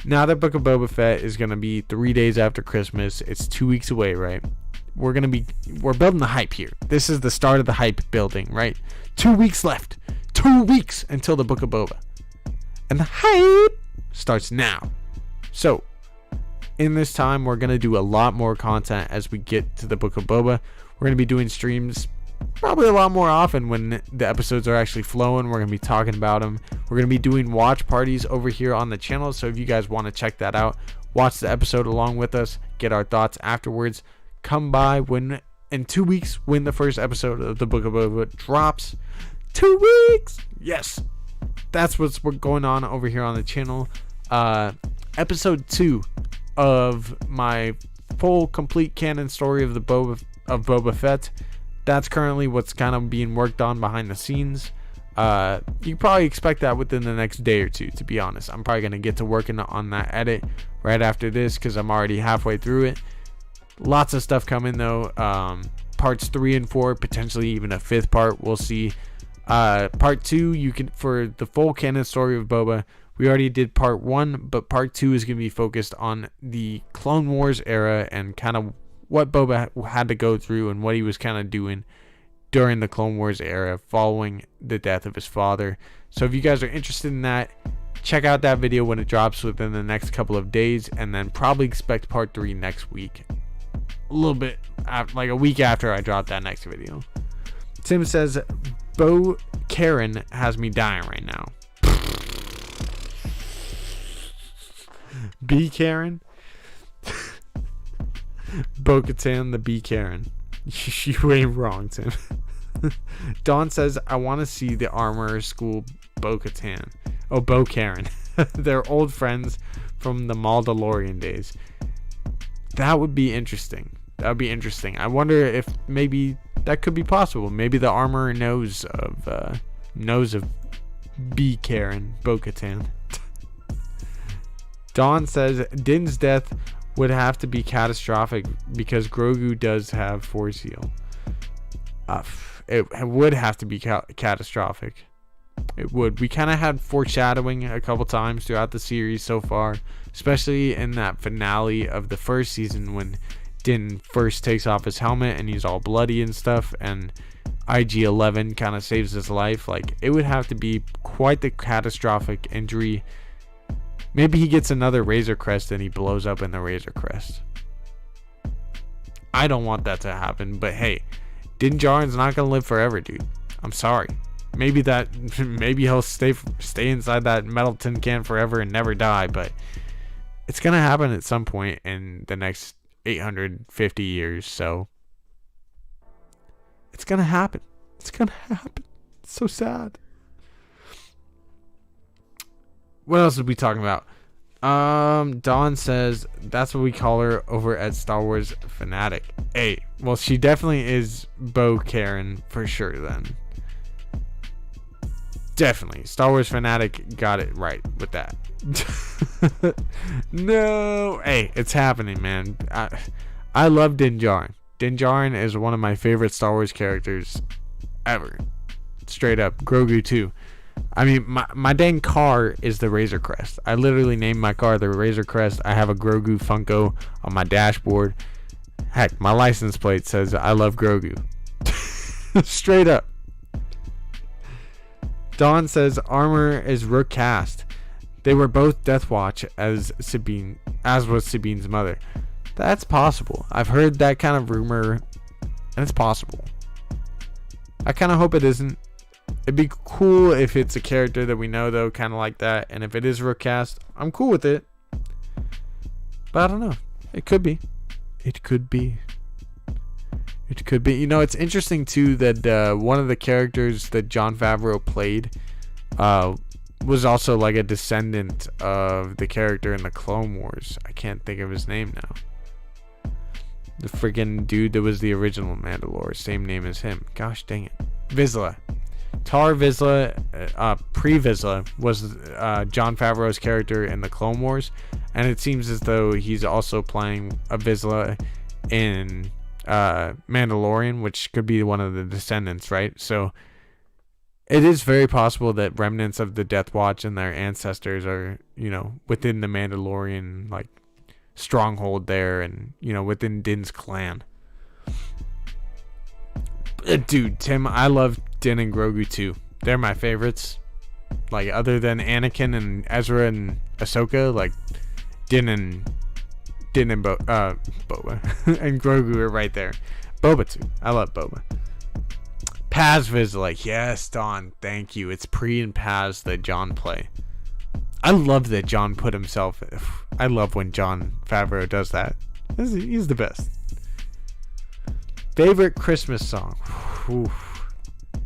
now that Book of Boba Fett is gonna be 3 days after Christmas, it's 2 weeks away, right? We're building the hype here. This is the start of the hype building, right? 2 weeks left. 2 weeks until the Book of Boba. And the hype starts now. So, in this time, we're going to do a lot more content as we get to the Book of Boba. We're going to be doing streams probably a lot more often when the episodes are actually flowing. We're going to be talking about them. We're going to be doing watch parties over here on the channel. So if you guys want to check that out, watch the episode along with us, get our thoughts afterwards. Come by in 2 weeks when the first episode of the Book of Boba drops. 2 weeks! Yes! That's what's going on over here on the channel. Episode 2 of my full complete canon story of Boba Fett. That's currently what's kind of being worked on behind the scenes. You can probably expect that within the next day or two, to be honest. I'm probably going to get to working on that edit right after this, because I'm already halfway through it. Lots of stuff coming though. Parts 3 and 4, potentially even a 5th part. We'll see. Part 2, you can, for the full canon story of Boba, we already did part 1, but part 2 is going to be focused on the Clone Wars era and kind of what Boba had to go through and what he was kind of doing during the Clone Wars era following the death of his father. So if you guys are interested in that, check out that video when it drops within the next couple of days, and then probably expect part 3 next week. A little bit, like a week after I drop that next video. Tim says, Bo Karen has me dying right now. B Karen? Bo-Katan the B Karen. You ain't wrong, Tim. Dawn says, I want to see the Armor School Bo-Katan. Oh, Bo Karen. They're old friends from the Mandalorian days. That would be interesting. I wonder if maybe that could be possible. Maybe the armor knows of B Karen, Bo-Katan. Dawn says Din's death would have to be catastrophic because Grogu does have Force Heal. It would have to be catastrophic. It would. We kind of had foreshadowing a couple times throughout the series so far, especially in that finale of the first season when Din first takes off his helmet and he's all bloody and stuff, and IG-11 kind of saves his life. Like, it would have to be quite the catastrophic injury. Maybe he gets another Razor Crest and he blows up in the Razor Crest. I don't want that to happen, but hey, Din Djarin's not gonna live forever, dude. I'm sorry. Maybe he'll stay inside that metal tin can forever and never die, but it's gonna happen at some point in the next 850 years. So it's gonna happen. It's gonna happen. It's so sad. What else are we talking about? Dawn says that's what we call her over at Star Wars Fanatic. Hey, well, she definitely is Bo Karen for sure then. Definitely. Star Wars Fanatic got it right with that. No. Hey, it's happening, man. I love Din Djarin. Din Djarin is one of my favorite Star Wars characters ever. Straight up. Grogu too. I mean, my dang car is the Razor Crest. I literally named my car the Razor Crest. I have a Grogu Funko on my dashboard. Heck, my license plate says I love Grogu. Straight up. Dawn says armor is Rook cast. They were both Death Watch as was Sabine's mother. That's possible. I've heard that kind of rumor, and it's possible. I kind of hope it isn't. It'd be cool if it's a character that we know, though, kind of like that. And if it is Rook cast, I'm cool with it. But I don't know. It could be. It could be. It could be. You know, it's interesting, too, that one of the characters that Jon Favreau played was also like a descendant of the character in the Clone Wars. I can't think of his name now. The freaking dude that was the original Mandalore. Same name as him. Gosh dang it. Vizsla. Tar Vizsla, pre-Vizsla, was Jon Favreau's character in the Clone Wars, and it seems as though he's also playing a Vizsla in Mandalorian, which could be one of the descendants, right? So it is very possible that remnants of the Death Watch and their ancestors are, you know, within the Mandalorian like stronghold there, and you know, within Din's clan. Dude, Tim, I love Din and Grogu too. They're my favorites. Like, other than Anakin and Ezra and Ahsoka, like Din and Boba and Grogu are right there. Boba too. I love Boba. Paz Vizsla, like, yes, Dawn, thank you. It's Pre and Paz that John play. I love that John put himself. I love when Jon Favreau does that. He's the best. Favorite Christmas song? Whew.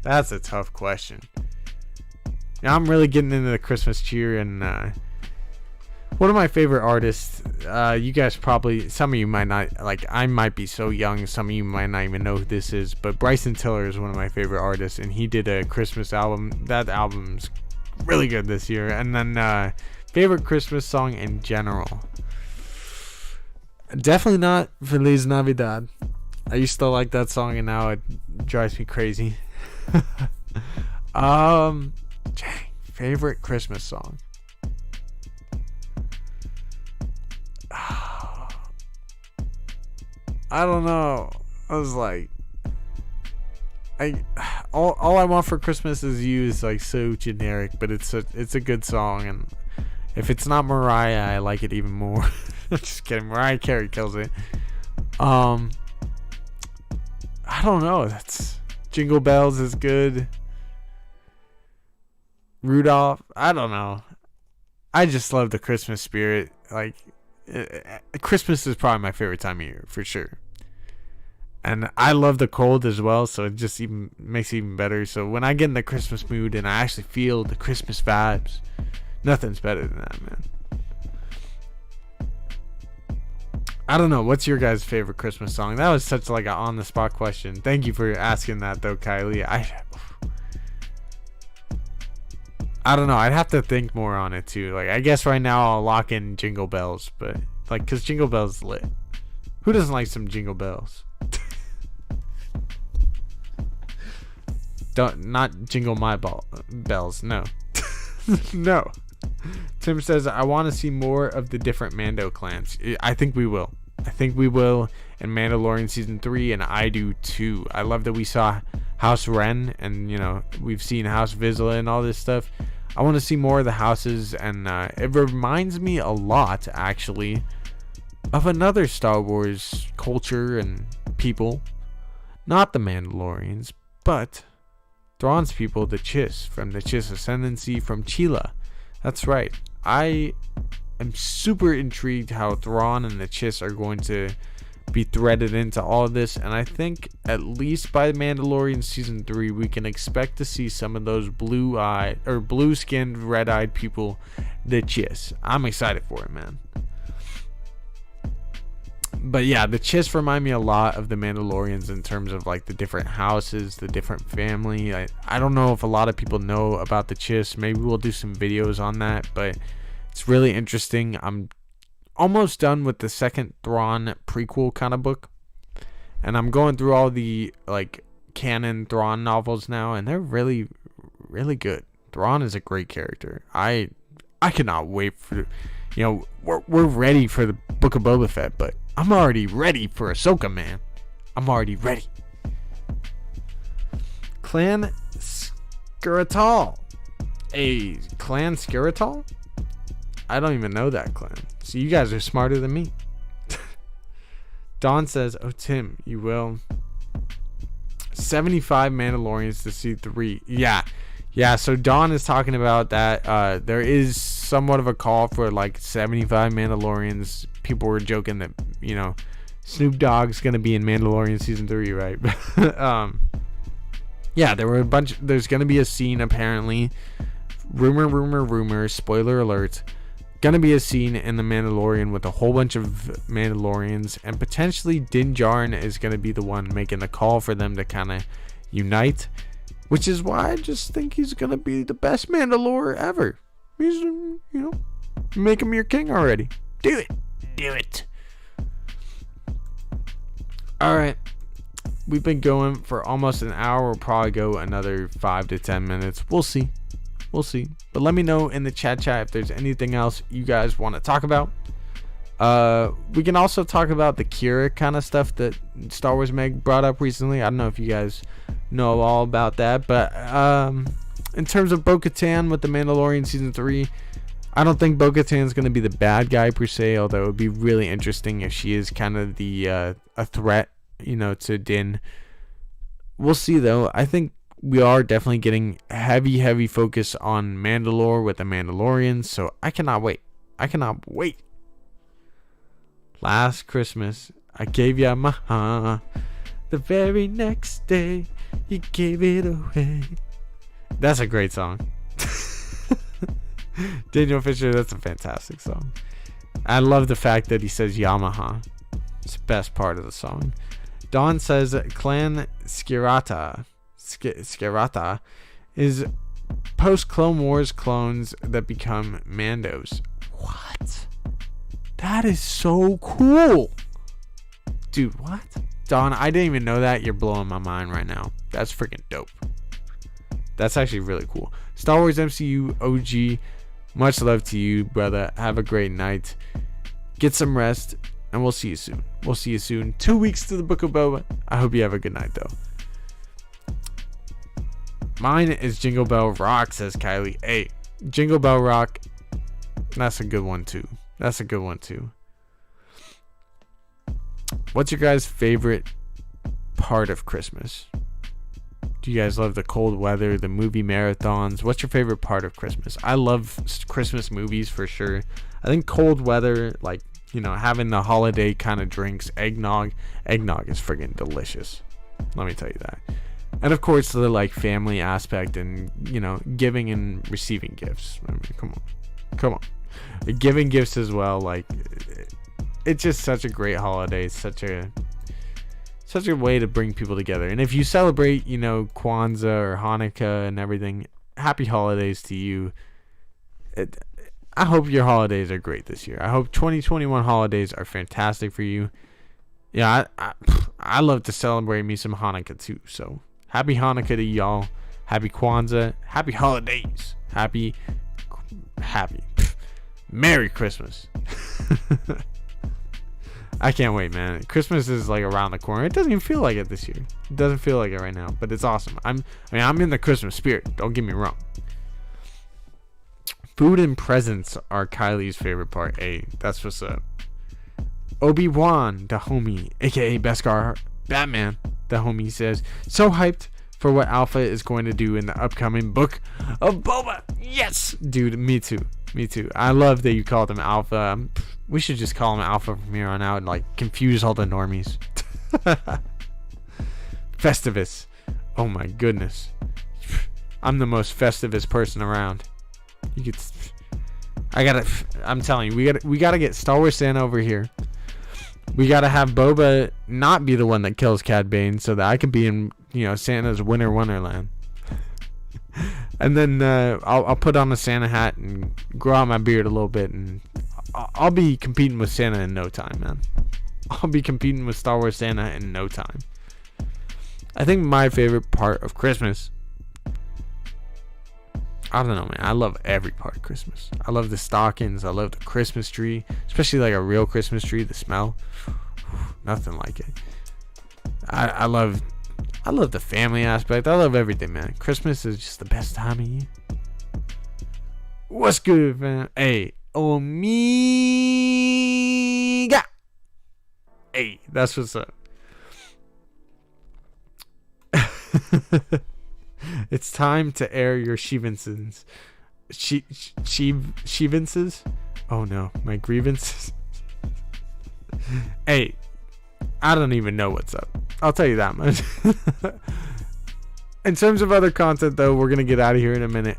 That's a tough question. Now, I'm really getting into the Christmas cheer, and one of my favorite artists, you guys probably, some of you might not, like, I might be so young, some of you might not even know who this is, but Bryson Tiller is one of my favorite artists, and he did a Christmas album. That album's really good this year. And then favorite Christmas song in general, definitely not Feliz Navidad. I used to like that song, and now it drives me crazy. Favorite Christmas song. I don't know. I was like, all I want for Christmas is you is like so generic, but it's a good song, and if it's not Mariah, I like it even more. Just kidding. Mariah Carey kills it. I don't know. That's Jingle Bells is good. Rudolph. I don't know. I just love the Christmas spirit. Like, Christmas is probably my favorite time of year for sure. And I love the cold as well, so it just even makes it even better. So when I get in the Christmas mood and I actually feel the Christmas vibes, nothing's better than that, man. I don't know. What's your guys' favorite Christmas song? That was such like an on-the-spot question. Thank you for asking that, though, Kylie. I don't know. I'd have to think more on it, too. Like, I guess right now I'll lock in Jingle Bells, but like, because Jingle Bells is lit. Who doesn't like some Jingle Bells? Don't not jingle my bells. No. No. Tim says, I want to see more of the different Mando clans. I think we will. I think we will in Mandalorian Season 3, and I do too. I love that we saw House Wren, and, you know, we've seen House Vizsla and all this stuff. I want to see more of the houses, and it reminds me a lot, actually, of another Star Wars culture and people. Not the Mandalorians, but Thrawn's people, the Chiss, from the Chiss Ascendancy, from Chila. That's right. I am super intrigued how Thrawn and the Chiss are going to be threaded into all of this, and I think at least by Mandalorian Season 3 we can expect to see some of those blue-eyed or blue-skinned, red-eyed people, the Chiss. I'm excited for it, man. But yeah, the Chiss remind me a lot of the Mandalorians in terms of like the different houses, the different family. I don't know if a lot of people know about the Chiss. Maybe we'll do some videos on that, but it's really interesting. I'm almost done with the second Thrawn prequel kind of book, and I'm going through all the like canon Thrawn novels now, and they're really, really good. Thrawn is a great character. I cannot wait for, you know, we're ready for the Book of Boba Fett, but I'm already ready for Ahsoka, man. I'm already ready. Clan Skiratal. A Clan Skiratal? I don't even know that clan. So you guys are smarter than me. Dawn says, oh, Tim, you will. 75 Mandalorians to see 3. Yeah, so Dawn is talking about that. There is somewhat of a call for like 75 Mandalorians. People were joking that, you know, Snoop Dogg's gonna be in Mandalorian Season 3, right? Yeah, there were a bunch. There's gonna be a scene, apparently. Rumor, spoiler alert. Gonna be a scene in The Mandalorian with a whole bunch of Mandalorians, and potentially Din Djarin is gonna be the one making the call for them to kind of unite, which is why I just think he's gonna be the best Mandalore ever. He's, you know, make him your king already. Do it. All right, we've been going for almost an hour. We'll probably go another 5 to 10 minutes. We'll see. But let me know in the chat if there's anything else you guys want to talk about. We can also talk about the Kira kind of stuff that Star Wars Meg brought up recently. I don't know if you guys know all about that, but in terms of Bo-Katan with the Mandalorian Season 3, I don't think Bo-Katan's going to be the bad guy per se, although it would be really interesting if she is kind of the a threat, you know, to Din. We'll see, though. I think we are definitely getting heavy focus on Mandalore with the Mandalorians, so I cannot wait. Last Christmas, I gave ya my heart. The very next day, you gave it away. That's a great song. Daniel Fisher, that's a fantastic song. I love the fact that he says Yamaha. It's the best part of the song. Dawn says Clan Skirata is post-Clone Wars clones that become Mandos. What? That is so cool. Dude, what? Dawn, I didn't even know that. You're blowing my mind right now. That's freaking dope. That's actually really cool. Star Wars MCU OG, much love to you, brother. Have a great night. Get some rest, and we'll see you soon. 2 weeks to the Book of Boba. I hope you have a good night, though. Mine is Jingle Bell Rock, says Kylie. Hey, Jingle Bell Rock, that's a good one, too. What's your guys' favorite part of Christmas? Do you guys love the cold weather, the movie marathons? What's your favorite part of Christmas? I love Christmas movies for sure. I think cold weather, like, you know, having the holiday kind of drinks, eggnog is friggin' delicious. Let me tell you that. And of course, the like family aspect and, you know, giving and receiving gifts. I mean, come on. Giving gifts as well, like, it's just such a great holiday. It's such a way to bring people together. And if you celebrate, you know, Kwanzaa or Hanukkah and everything, happy holidays to you. I hope your holidays are great this year. I hope 2021 holidays are fantastic for you. Yeah, I love to celebrate me some Hanukkah too. So happy Hanukkah to y'all. Happy Kwanzaa. Happy holidays. Happy. Merry Christmas. I can't wait, man. Christmas is like around the corner. It doesn't even feel like it this year. It doesn't feel like it right now, but it's awesome. I'm in the Christmas spirit. Don't get me wrong. Food and presents are Kylie's favorite part. Hey, that's what's up. Obi-Wan, the homie, aka Beskar Batman, the homie, says, so hyped for what Alpha is going to do in the upcoming Book of Boba. Yes, dude, me too. I love that you called him Alpha. We should just call him Alpha from here on out and like confuse all the normies. Festivus. Oh my goodness. I'm the most festivus person around. I'm telling you, we gotta get Star Wars Santa over here. We gotta have Boba not be the one that kills Cad Bane so that I can be in, Santa's Winter Wonderland. And then I'll put on a Santa hat and grow out my beard a little bit, and I'll be competing with Santa in no time, man. I'll be competing with Star Wars Santa in no time. I think my favorite part of Christmas, I don't know, man. I love every part of Christmas. I love the stockings. I love the Christmas tree, especially like a real Christmas tree. The smell, nothing like it. I love the family aspect. I love everything, man. Christmas is just the best time of year. What's good, man? Hey, Omega. Hey, that's what's up. It's time to air your grievances. Grievances? Oh no, my grievances. Hey, I don't even know what's up. I'll tell you that much. In terms of other content, though, we're gonna get out of here in a minute.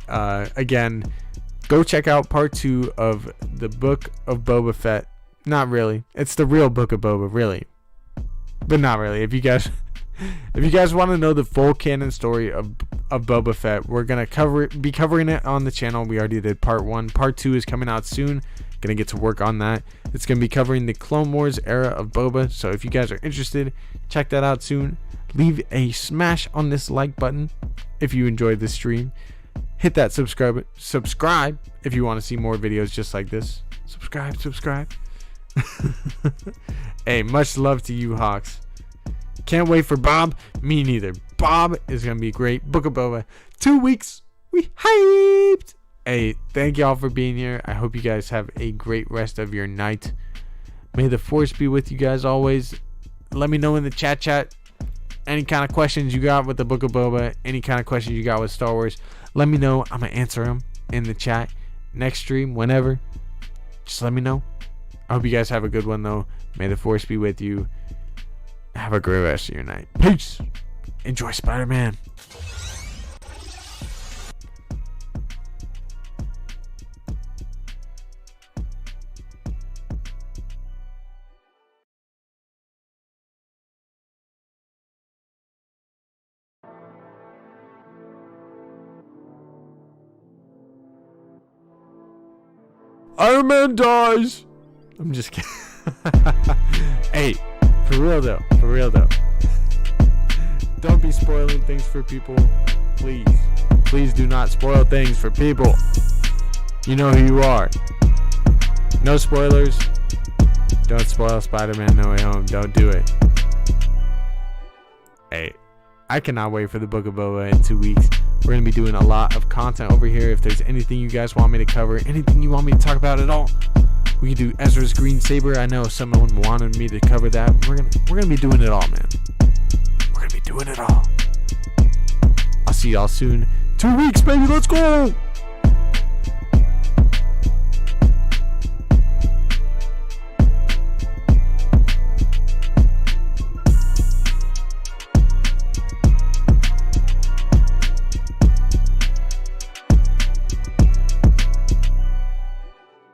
Again, go check out part 2 of the Book of Boba Fett. Not really. It's the real Book of Boba, really, but not really. If you guys want to know the full canon story of Boba Fett, we're gonna be covering it on the channel. We already did part 1. Part 2 is coming out soon. Gonna get to work on that. It's gonna be covering the Clone Wars era of Boba. So if you guys are interested, check that out soon. Leave a smash on this like button if you enjoyed this stream. Hit that subscribe if you want to see more videos just like this. Subscribe. Hey, much love to you, Hawks. Can't wait for Bob. Me neither. Bob is gonna be great. Book of Boba. 2 weeks. We hyped. Hey, thank y'all for being here. I hope you guys have a great rest of your night. May the force be with you guys always. Let me know in the chat any kind of questions you got with the Book of Boba, any kind of questions you got with Star Wars. Let me know. I'm gonna answer them in the chat next stream, whenever. Just let me know. I hope you guys have a good one, though. May the force be with you. Have a great rest of your night. Peace. Enjoy Spider-Man. Iron Man dies. I'm just kidding. Hey, for real though. Don't be spoiling things for people. Please do not spoil things for people. You know who you are. No spoilers. Don't spoil Spider-Man No Way Home. Don't do it. Hey, I cannot wait for the Book of Boba in 2 weeks. We're going to be doing a lot of content over here. If there's anything you guys want me to cover, anything you want me to talk about at all, we can do Ezra's Green Saber. I know someone wanted me to cover that. We're gonna be doing it all, man. We're gonna be doing it all. I'll see y'all soon. 2 weeks, baby. Let's go.